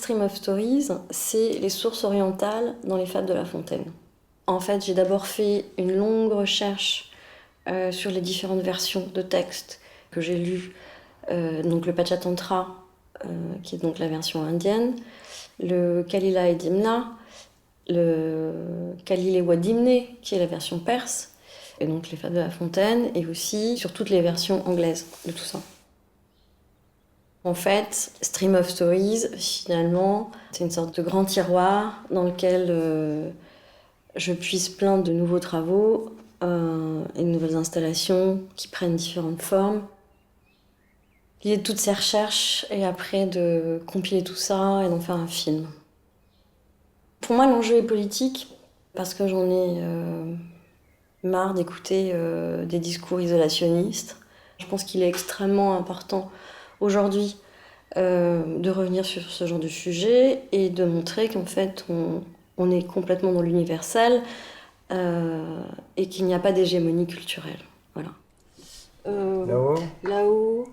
Stream of Stories, c'est les sources orientales dans les fables de La Fontaine. En fait, j'ai d'abord fait une longue recherche sur les différentes versions de textes que j'ai lues. Donc le Pachatantra, qui est donc la version indienne, le Kalila et Dimna, le Kalile et Wadimne, qui est la version perse, et donc les fables de La Fontaine, et aussi sur toutes les versions anglaises de tout ça. En fait, Stream of Stories, finalement, c'est une sorte de grand tiroir dans lequel je puise plein de nouveaux travaux et de nouvelles installations qui prennent différentes formes. L'idée de toutes ces recherches et après de compiler tout ça et d'en faire un film. Pour moi, l'enjeu est politique parce que j'en ai marre d'écouter des discours isolationnistes. Je pense qu'il est extrêmement important aujourd'hui de revenir sur ce genre de sujet et de montrer qu'en fait on est complètement dans l'universel et qu'il n'y a pas d'hégémonie culturelle. Voilà. Là-haut,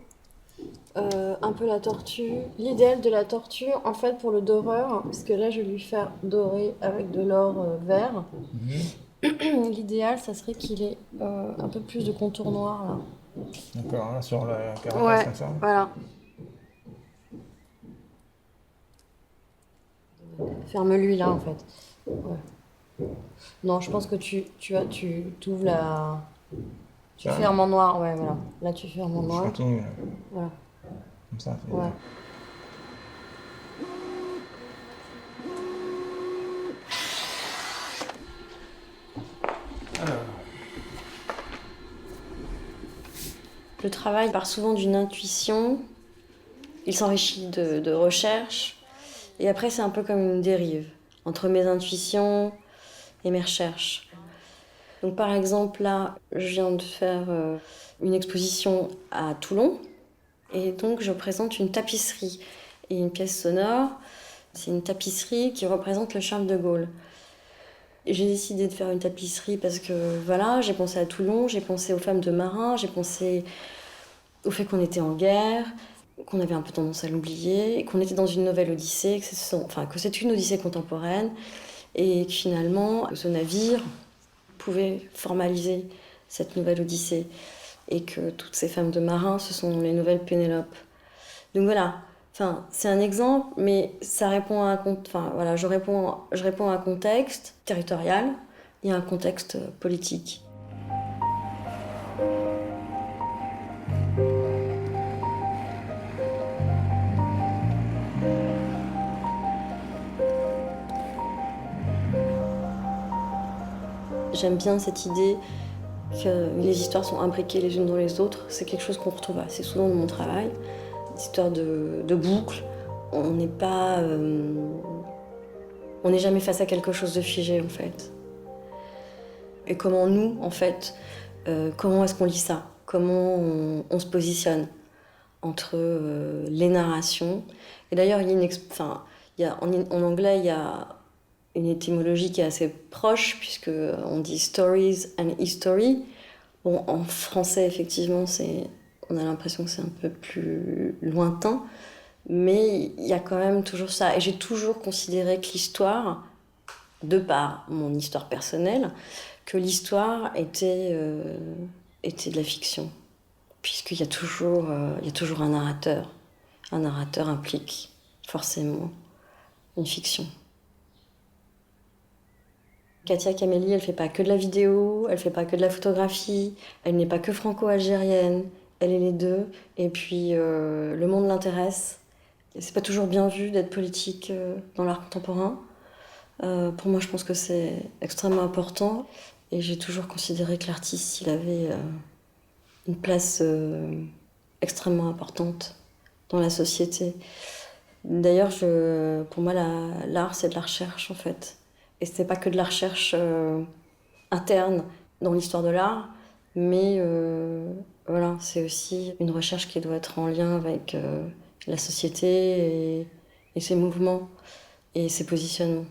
un peu la tortue. L'idéal de la tortue, en fait, pour le doreur, parce que là je vais lui faire dorer avec de l'or vert. L'idéal, ça serait qu'il ait un peu plus de contour noir là. D'accord, hein, sur la carapace Ouais, comme ça. voilà. Ferme-lui là en fait. Ouais. Non, je pense que tu ouvres la. Tu Ça, fermes en noir, ouais, voilà. Là, tu fermes en je noir. continue, Voilà. comme ça. Ouais. Le travail part souvent d'une intuition, il s'enrichit de recherches, et après c'est un peu comme une dérive entre mes intuitions et mes recherches. Donc par exemple là, je viens de faire une exposition à Toulon, et donc je présente une tapisserie et une pièce sonore. C'est une tapisserie qui représente le Charles de Gaulle. J'ai décidé de faire une tapisserie parce que voilà, j'ai pensé à Toulon, j'ai pensé aux femmes de marins, j'ai pensé au fait qu'on était en guerre, qu'on avait un peu tendance à l'oublier, qu'on était dans une nouvelle odyssée, que c'est une odyssée contemporaine, et que finalement, ce navire pouvait formaliser cette nouvelle odyssée, et que toutes ces femmes de marins, ce sont les nouvelles Pénélope. Donc voilà, c'est un exemple, mais ça répond à je réponds à un contexte territorial et à un contexte politique. J'aime bien cette idée que les histoires sont imbriquées les unes dans les autres. C'est quelque chose qu'on retrouve assez souvent dans mon travail. Des histoires de boucles. On n'est pas... on n'est jamais face à quelque chose de figé, en fait. Et comment nous, en fait, comment est-ce qu'on lit ça? Comment on se positionne entre les narrations? Et d'ailleurs, en anglais, il y a une étymologie qui est assez proche, puisque on dit stories and history. Bon, en français, effectivement, on a l'impression que c'est un peu plus lointain, mais il y a quand même toujours ça. Et j'ai toujours considéré que l'histoire, de par mon histoire personnelle, que l'histoire était de la fiction, puisqu'il y a toujours un narrateur. Un narrateur implique forcément une fiction. Katia Camélie, elle fait pas que de la vidéo, elle fait pas que de la photographie, elle n'est pas que franco-algérienne, elle est les deux. Et puis le monde l'intéresse. C'est pas toujours bien vu d'être politique dans l'art contemporain. Pour moi, je pense que c'est extrêmement important. Et j'ai toujours considéré que l'artiste, il avait une place extrêmement importante dans la société. D'ailleurs, pour moi, l'art, c'est de la recherche, en fait. Et c'est pas que de la recherche interne dans l'histoire de l'art, mais voilà, c'est aussi une recherche qui doit être en lien avec la société et ses mouvements et ses positionnements.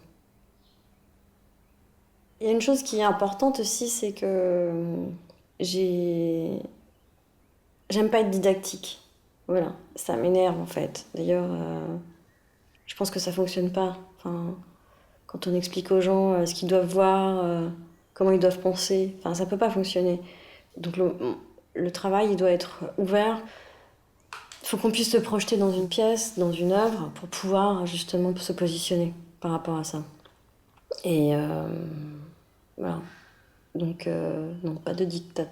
Il y a une chose qui est importante aussi, c'est que j'aime pas être didactique. Voilà, ça m'énerve en fait. D'ailleurs, Je pense que ça fonctionne pas. Enfin, quand on explique aux gens ce qu'ils doivent voir, comment ils doivent penser, enfin, ça peut pas fonctionner. Donc le travail, il doit être ouvert. Il faut qu'on puisse se projeter dans une pièce, dans une œuvre, pour pouvoir justement se positionner par rapport à ça. Et voilà. Donc, non, pas de diktat.